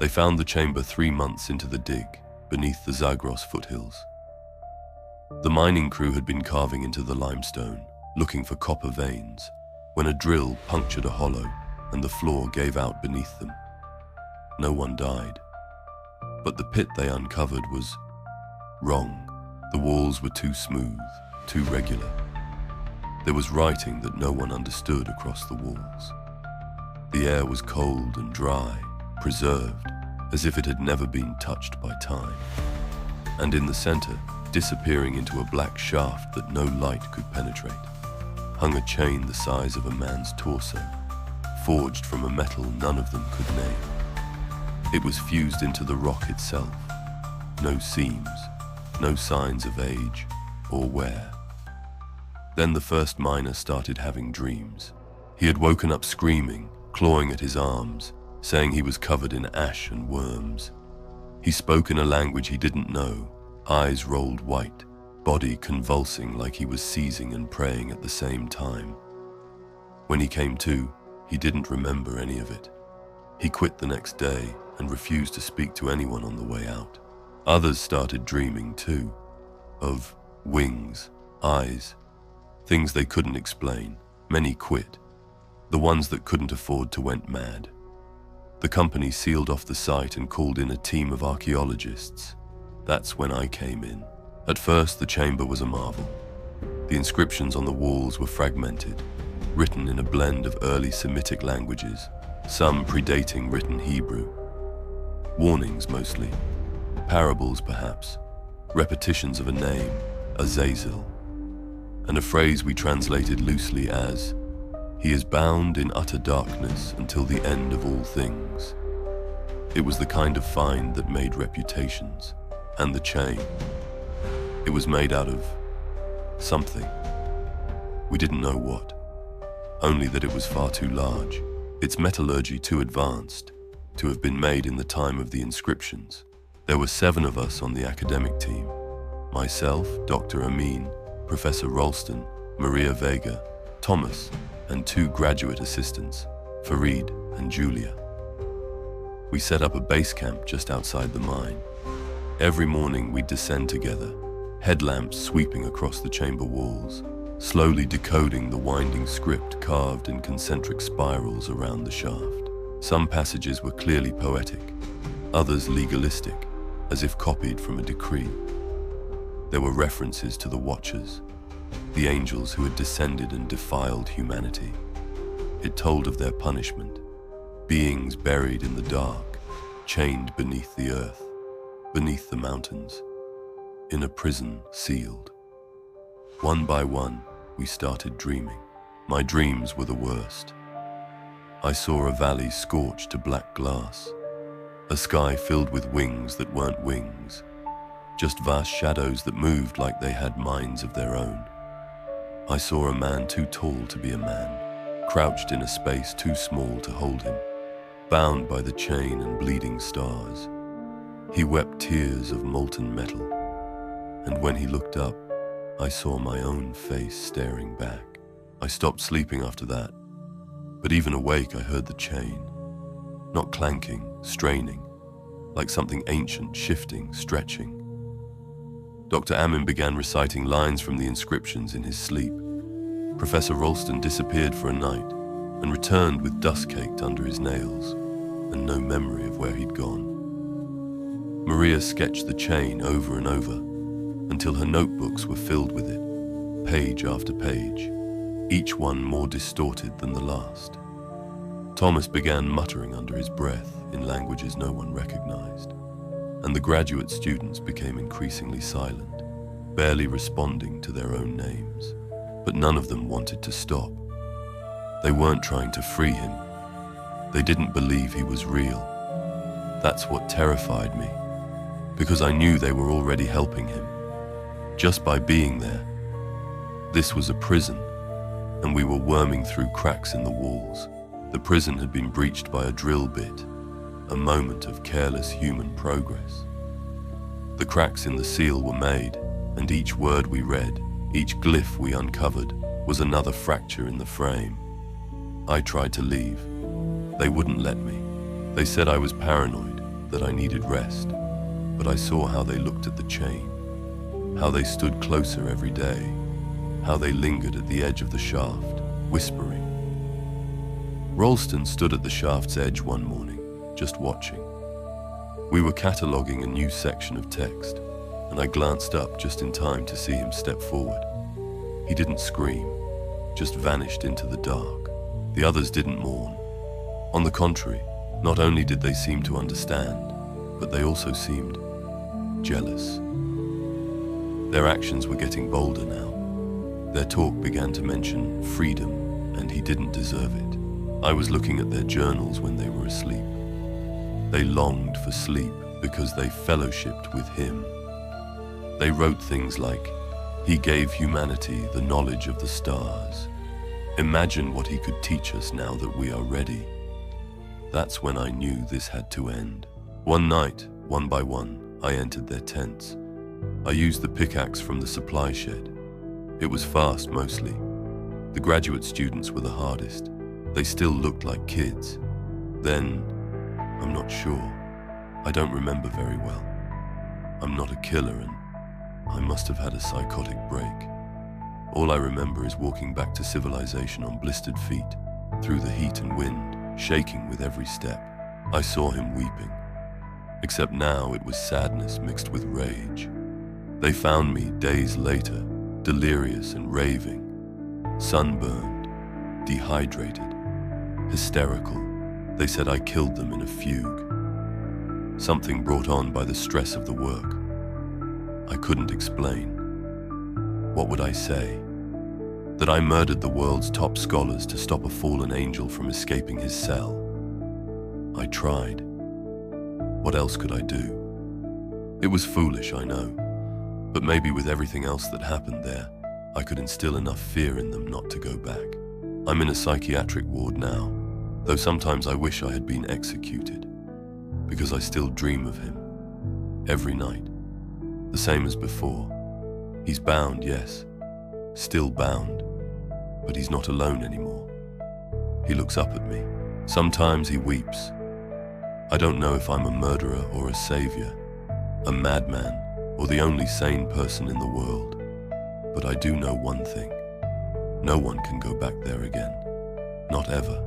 They found the chamber 3 months into the dig, beneath the Zagros foothills. The mining crew had been carving into the limestone, looking for copper veins, when a drill punctured a hollow and the floor gave out beneath them. No one died. But the pit they uncovered was wrong. The walls were too smooth, too regular. There was writing that no one understood across the walls. The air was cold and dry, preserved, as if it had never been touched by time. And in the center, disappearing into a black shaft that no light could penetrate, hung a chain the size of a man's torso, forged from a metal none of them could name. It was fused into the rock itself. No seams, no signs of age or wear. Then the first miner started having dreams. He had woken up screaming, clawing at his arms, saying he was covered in ash and worms. He spoke in a language he didn't know, eyes rolled white, body convulsing like he was seizing and praying at the same time. When he came to, he didn't remember any of it. He quit the next day and refused to speak to anyone on the way out. Others started dreaming too, of wings, eyes, things they couldn't explain. Many quit. The ones that couldn't afford to went mad. The company sealed off the site and called in a team of archaeologists. That's when I came in. At first, the chamber was a marvel. The inscriptions on the walls were fragmented, written in a blend of early Semitic languages, some predating written Hebrew. Warnings mostly, parables perhaps, repetitions of a name, Azazel, and a phrase we translated loosely as, "He is bound in utter darkness until the end of all things." It was the kind of find that made reputations. And the chain. It was made out of something. We didn't know what. Only that it was far too large, its metallurgy too advanced, to have been made in the time of the inscriptions. There were 7 of us on the academic team. Myself, Dr. Amin, Professor Ralston, Maria Vega, Thomas, and 2 graduate assistants, Farid and Julia. We set up a base camp just outside the mine. Every morning we'd descend together, headlamps sweeping across the chamber walls, slowly decoding the winding script carved in concentric spirals around the shaft. Some passages were clearly poetic, others legalistic, as if copied from a decree. There were references to the Watchers, the angels who had descended and defiled humanity. It told of their punishment, beings buried in the dark, chained beneath the earth, beneath the mountains, in a prison sealed. One by one, we started dreaming. My dreams were the worst. I saw a valley scorched to black glass, a sky filled with wings that weren't wings, just vast shadows that moved like they had minds of their own. I saw a man too tall to be a man, crouched in a space too small to hold him, bound by the chain and bleeding stars. He wept tears of molten metal, and when he looked up, I saw my own face staring back. I stopped sleeping after that, but even awake I heard the chain, not clanking, straining, like something ancient, shifting, stretching. Dr. Amin began reciting lines from the inscriptions in his sleep. Professor Ralston disappeared for a night and returned with dust caked under his nails and no memory of where he'd gone. Maria sketched the chain over and over until her notebooks were filled with it, page after page, each one more distorted than the last. Thomas began muttering under his breath in languages no one recognized, and the graduate students became increasingly silent, barely responding to their own names. But none of them wanted to stop. They weren't trying to free him. They didn't believe he was real. That's what terrified me, because I knew they were already helping him, just by being there. This was a prison, and we were worming through cracks in the walls. The prison had been breached by a drill bit, a moment of careless human progress. The cracks in the seal were made, and each word we read, each glyph we uncovered, was another fracture in the frame. I tried to leave. They wouldn't let me. They said I was paranoid, that I needed rest, but I saw how they looked at the chain, how they stood closer every day, how they lingered at the edge of the shaft, whispering. Ralston stood at the shaft's edge one morning, just watching. We were cataloguing a new section of text, and I glanced up just in time to see him step forward. He didn't scream, just vanished into the dark. The others didn't mourn. On the contrary, not only did they seem to understand, but they also seemed jealous. Their actions were getting bolder now. Their talk began to mention freedom, and he didn't deserve it. I was looking at their journals when they were asleep. They longed for sleep because they fellowshipped with him. They wrote things like, "He gave humanity the knowledge of the stars. Imagine what he could teach us now that we are ready." That's when I knew this had to end. One night, one by one, I entered their tents. I used the pickaxe from the supply shed. It was fast mostly. The graduate students were the hardest. They still looked like kids. Then, I'm not sure. I don't remember very well. I'm not a killer and I must have had a psychotic break. All I remember is walking back to civilization on blistered feet, through the heat and wind, shaking with every step. I saw him weeping. Except now it was sadness mixed with rage. They found me days later, delirious and raving, sunburned, dehydrated, hysterical. They said I killed them in a fugue. Something brought on by the stress of the work. I couldn't explain. What would I say? That I murdered the world's top scholars to stop a fallen angel from escaping his cell. I tried. What else could I do? It was foolish, I know, but maybe with everything else that happened there, I could instill enough fear in them not to go back. I'm in a psychiatric ward now, though sometimes I wish I had been executed, because I still dream of him, every night, the same as before. He's bound, yes, still bound, but he's not alone anymore. He looks up at me. Sometimes he weeps. I don't know if I'm a murderer or a savior, a madman, or the only sane person in the world, but I do know one thing. No one can go back there again. Not ever.